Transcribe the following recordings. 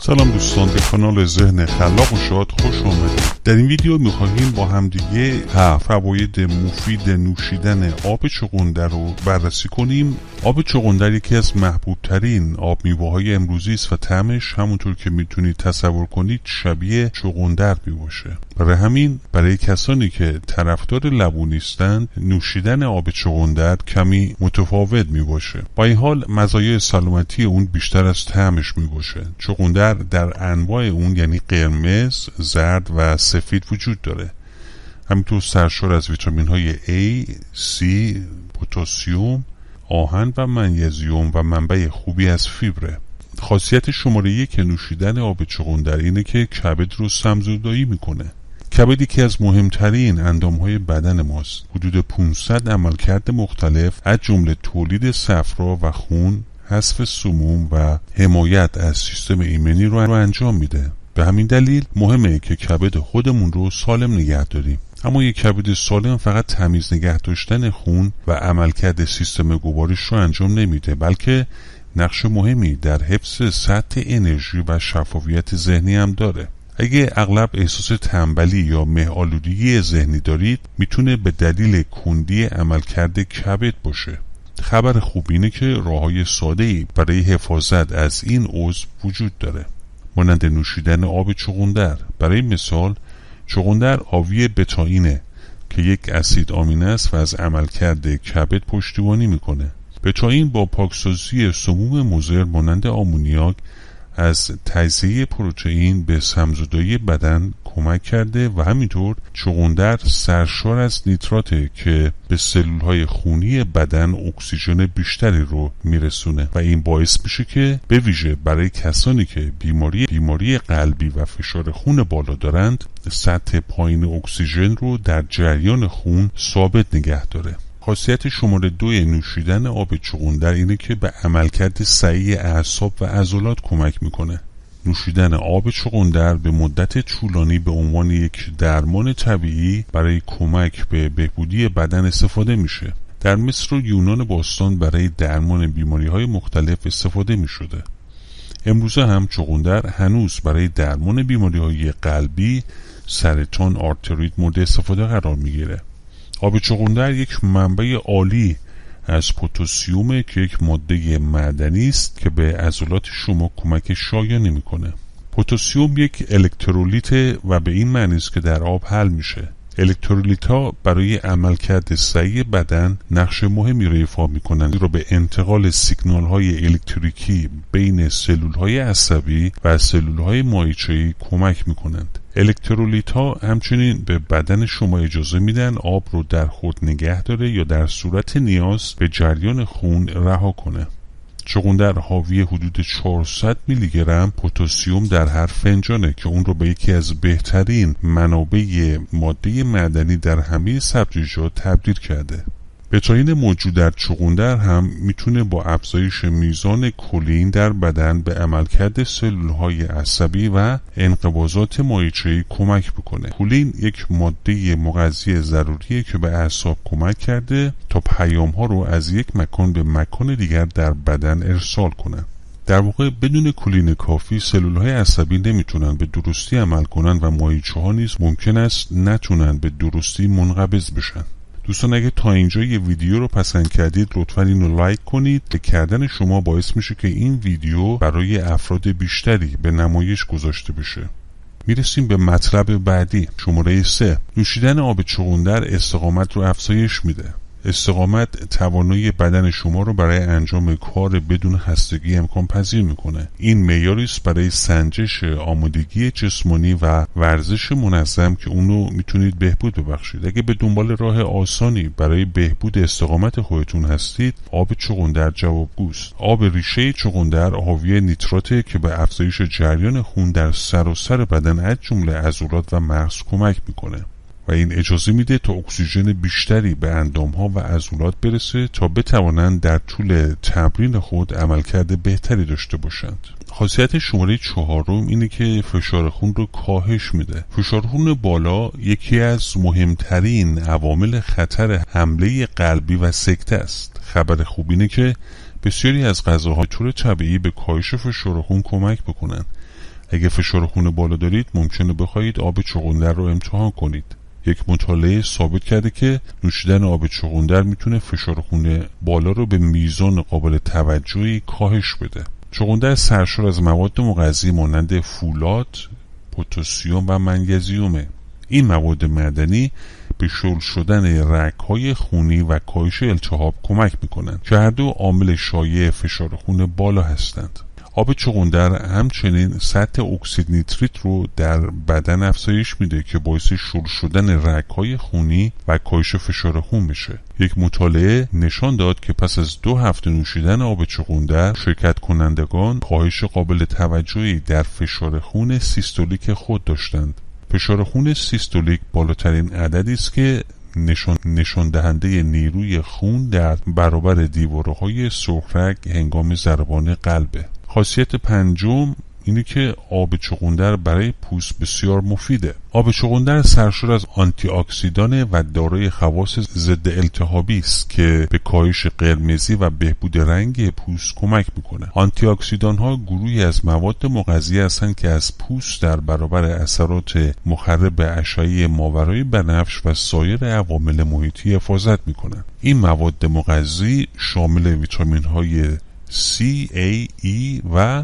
سلام دوستان، به کانال ذهن خلاق و شاد خوش آمدید. در این ویدیو میخواهیم با همدیگه فواید مفید نوشیدن آب چغندر رو بررسی کنیم. آب چغندر یکی از محبوب ترین آب میوه های امروزی است و طعمش همونطور که میتونید تصور کنید شبیه چغندر میباشه. برای همین برای کسانی که طرفدار لبو نیستند نوشیدن آب چغندر کمی متفاوت میباشه. با این حال مزایای سلامتی اون بیشتر از طعمش میباشه. چغندر در انواع اون یعنی قرمز، زرد و سفید وجود داره. همینطور سرشار از ویتامین های A، C، پتاسیم، آهن و منیزیم و منبع خوبی از فیبره. خاصیت شماره 1 نوشیدن آب چغندر اینه که کبد رو سمزدایی میکنه. کبد یکی از مهمترین اندامهای بدن ماست. حدود 500 عملکرد مختلف از جمله تولید صفرا و خون، حذف سموم و حمایت از سیستم ایمنی رو انجام میده. به همین دلیل مهمه که کبد خودمون رو سالم نگه داریم. اما یک کبد سالم فقط تمیز نگه داشتن خون و عملکرد سیستم گوارش رو انجام نمیده، بلکه نقش مهمی در حفظ سطح انرژی و شفافیت ذهنی هم داره. اگه اغلب احساس تنبلی یا مه‌آلودگی ذهنی دارید، میتونه به دلیل کندی عملکرد کبد باشه. خبر خوب اینه که راه‌های ساده‌ای برای حفاظت از این عضو وجود داره، مانند نوشیدن آب چغندر. برای مثال، چغندر حاوی بتائینه که یک اسید آمینه است و از عملکرد کبد پشتیبانی میکنه. بتائین با پاکسازی سموم مضر مانند آمونیاک از تجزیه پروتئین به سمزدایی بدن کمک کرده و همینطور چغندر سرشار از نیتراته که به سلولهای خونی بدن اکسیژن بیشتری رو میرسونه و این باعث میشه که به ویژه برای کسانی که بیماری قلبی و فشار خون بالا دارند سطح پایین اکسیژن رو در جریان خون ثابت نگه داره. خاصیت شماره 2 نوشیدن آب چغندر اینه که به عملکرد صحیح اعصاب و عضلات کمک میکنه. نوشیدن آب چغندر به مدت طولانی به عنوان یک درمان طبیعی برای کمک به بهبودی بدن استفاده میشه. در مصر و یونان باستان برای درمان بیماری‌های مختلف استفاده میشده. امروزه هم چغندر هنوز برای درمان بیماری‌های قلبی، سرطان، آرتریت مورد استفاده قرار میگیره. آب چغندر یک منبع عالی از پتاسیم که یک ماده معدنی است که به عضلات شما کمک شایانی میکنه. پتاسیم یک الکترولیت و به این معنی است که در آب حل میشه. الکترولیت ها برای عملکرد صحیح بدن نقش مهمی را ایفا میکنند و به انتقال سیگنال های الکتریکی بین سلول های عصبی و سلول های مایعی کمک میکنند. الکترولیت ها همچنین به بدن شما اجازه میدن آب رو در خود نگه داره یا در صورت نیاز به جریان خون رها کنه. چغندر حاوی حدود 400 میلی گرم پتاسیم در هر فنجانه که اون رو به یکی از بهترین منابع ماده معدنی در همه سبزیجات تبدیل کرده. بتائین موجود در چغندر هم میتونه با افزایش میزان کلین در بدن به عملکرد سلولهای عصبی و انقباضات مایعی کمک بکنه. کلین یک ماده مغذی ضروریه که به اعصاب کمک کرده تا پیام‌ها رو از یک مکان به مکان دیگر در بدن ارسال کنه. در واقع بدون کلین کافی سلولهای عصبی نمیتونن به درستی عمل کنن و مایع‌ها نیز ممکن است نتونن به درستی منقبض بشن. دوستان اگه تا اینجا یه ویدیو رو پسند کردید لطفاً اینو لایک کنید. لایک کردن شما باعث میشه که این ویدیو برای افراد بیشتری به نمایش گذاشته بشه. میرسیم به مطلب بعدی. شماره 3 نوشیدن آب چغندر استقامت رو افزایش میده. استقامت توانایی بدن شما رو برای انجام کار بدون خستگی امکان پذیر میکنه. این معیاری است برای سنجش آمادگی جسمانی و ورزش منظم که اونو میتونید بهبود ببخشید. اگه به دنبال راه آسانی برای بهبود استقامت خودتون هستید، آب چغندر جوابگوست. آب ریشه چغندر حاوی نیتراته که به افزایش جریان خون در سراسر بدن از جمله عضلات و مغز کمک میکنه و این اجازه میده تا اکسیژن بیشتری به اندامها و عضلات برسه تا بتوانند در طول تمرین خود عملکرد بهتری داشته باشند. خاصیت شماره 4 اینه که فشار خون رو کاهش میده. فشار خون بالا یکی از مهمترین عوامل خطر حمله قلبی و سکته است. خبر خوب اینه که بسیاری از غذاها طور طبیعی به کاهش فشار خون کمک بکنن. اگه فشار خون بالا دارید ممکنه بخواهید آب چغندر رو امتحان کنید. یک مطالعه ثابت کرده که نوشیدن آب چغندر میتونه فشار خون بالا رو به میزان قابل توجهی کاهش بده. چغندر سرشار از مواد مغذی مانند فولاد، پتاسیم و منیزیمه. این مواد معدنی به شل شدن رگ‌های خونی و کاهش التهاب کمک میکنند که هر دو عامل شایع فشار خون بالا هستند. آب چغندر همچنین سطح اکسید نیتریت رو در بدن افزایش میده که باعث شل شدن رگ‌های خونی و کاهش فشار خون میشه. یک مطالعه نشان داد که پس از 2 هفته نوشیدن آب چغندر شرکت کنندگان کاهش قابل توجهی در فشار خون سیستولیک خود داشتند. فشار خون سیستولیک بالاترین عددی است که نشان دهنده نیروی خون در برابر دیواره‌های سرخرگ هنگام ضربان قلبه. خاصیت پنجم اینه که آب چغندر برای پوست بسیار مفیده. آب چغندر سرشار از آنتی اکسیدان و دارای خواص ضد التهابی است که به کاهش قرمزی و بهبود رنگ پوست کمک میکنه. آنتی اکسیدان ها گروهی از مواد مغذی هستند که از پوست در برابر اثرات مخرب اشعه ماورای بنفش و سایر عوامل محیطی حفاظت میکنند. این مواد مغذی شامل ویتامین های C, A, E و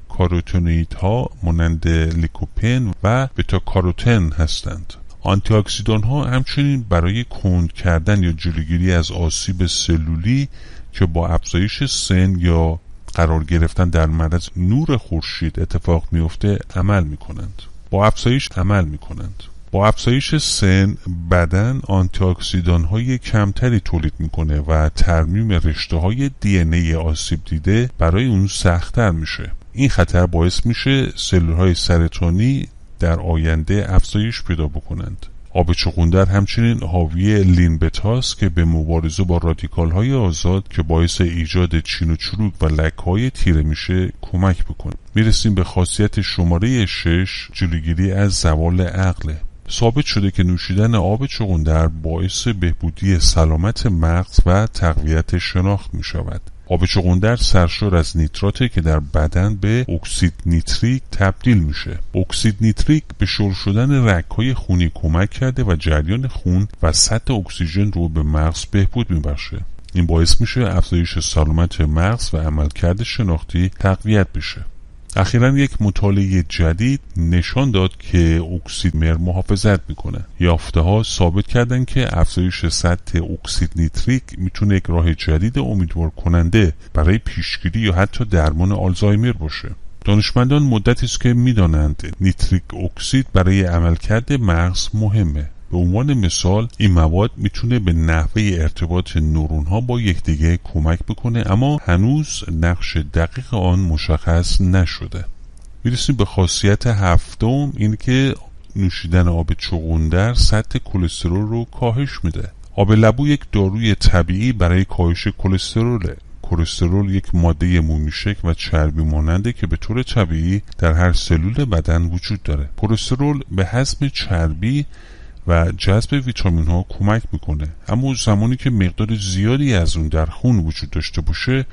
کاروتنوئیدها مانند لیکوپن و بتا کاروتن هستند. آنتی اکسیدان ها همچنین برای کند کردن یا جلوگیری از آسیب سلولی که با افزایش سن یا قرار گرفتن در معرض نور خورشید اتفاق میفته عمل میکنند. با افزایش سن بدن آنتی اکسیدان های کمتری تولید میکنه و ترمیم رشته های DNA آسیب دیده برای اون سخت‌تر میشه. این خطر باعث میشه سلول های سرطانی در آینده افزایش پیدا بکنند. آب چغندر همچنین حاوی لین بتاست که به مبارزه با رادیکال های آزاد که باعث ایجاد چین و چروک و لکه های تیره میشه کمک بکنه. میرسیم به خاصیت شماره 6 جلوگیری از زوال عقل. ثابت شده که نوشیدن آب چغندر باعث بهبودی سلامت مغز و تقویت شناخت می شود. آب چغندر سرشار از نیتراته که در بدن به اکسید نیتریک تبدیل میشه. اکسید نیتریک به شل شدن رگ‌های خونی کمک کرده و جریان خون و سطح اکسیژن رو به مغز بهبود میبخشه. این باعث میشه افزایش سلامت مغز و عملکرد شناختی تقویت بشه. اخیراً یک مطالعه جدید نشان داد که اکسید مر محافظت میکنه. یافته‌ها ثابت کردن که افزایش سطح اکسید نیتریک میتونه یک راه جدید امیدوار کننده برای پیشگیری یا حتی درمان آلزایمر باشه. دانشمندان مدتی است که میدانند نیتریک اکسید برای عملکرد مغز مهمه. به عنوان مثال این مواد میتونه به نحوه ارتباط نورون‌ها با یکدیگه کمک بکنه، اما هنوز نقش دقیق آن مشخص نشده. میرسیم به خاصیت هفتم، این که نوشیدن آب چغندر سطح کلسترول رو کاهش میده. آب لبو یک داروی طبیعی برای کاهش کلستروله. کلسترول یک ماده مومیشک و چربی ماننده که به طور طبیعی در هر سلول بدن وجود داره. کلسترول به هضم چربی و جذب ویتامین ها کمک میکنه، اما زمانی که مقدار زیادی از اون در خون وجود داشته باشه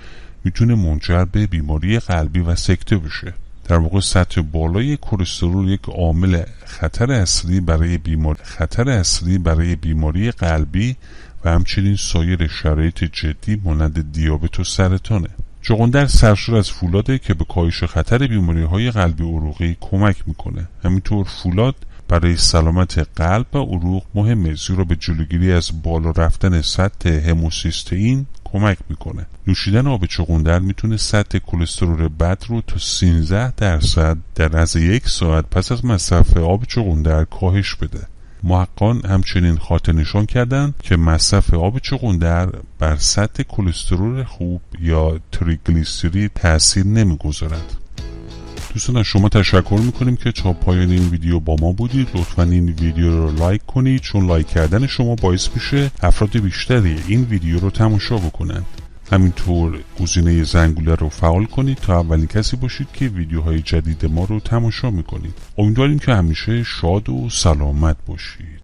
میتونه منجر به بیماری قلبی و سکته بشه. در واقع سطح بالای کلسترول یک عامل خطر اصلی برای بیماری قلبی و همچنین سایر شرایط جدی مانند دیابت و سرطانه. چغندر سرشار از فولاده که به کاهش خطر بیماری های قلبی عروقی کمک میکنه. همینطور فولاد برای سلامت قلب و عروق مهمه، زیرا به جلوگیری از بالا رفتن سطح هموسیستئین کمک میکنه. نوشیدن آب چغندر میتونه سطح کلسترول بد رو تا 13% در عرض 1 ساعت پس از مصرف آب چغندر کاهش بده. محققان همچنین خاطر نشان کردن که مصرف آب چغندر بر سطح کلسترول خوب یا تریگلیسیرید تأثیر نمیگذارد. دوستان شما تشکر میکنیم که تا پایان این ویدیو با ما بودید. لطفا این ویدیو رو لایک کنید، چون لایک کردن شما باعث میشه افراد بیشتری این ویدیو رو تماشا بکنند. همینطور گزینه زنگوله رو فعال کنید تا اولین کسی باشید که ویدیوهای جدید ما رو تماشا میکنید. امیدواریم که همیشه شاد و سلامت باشید.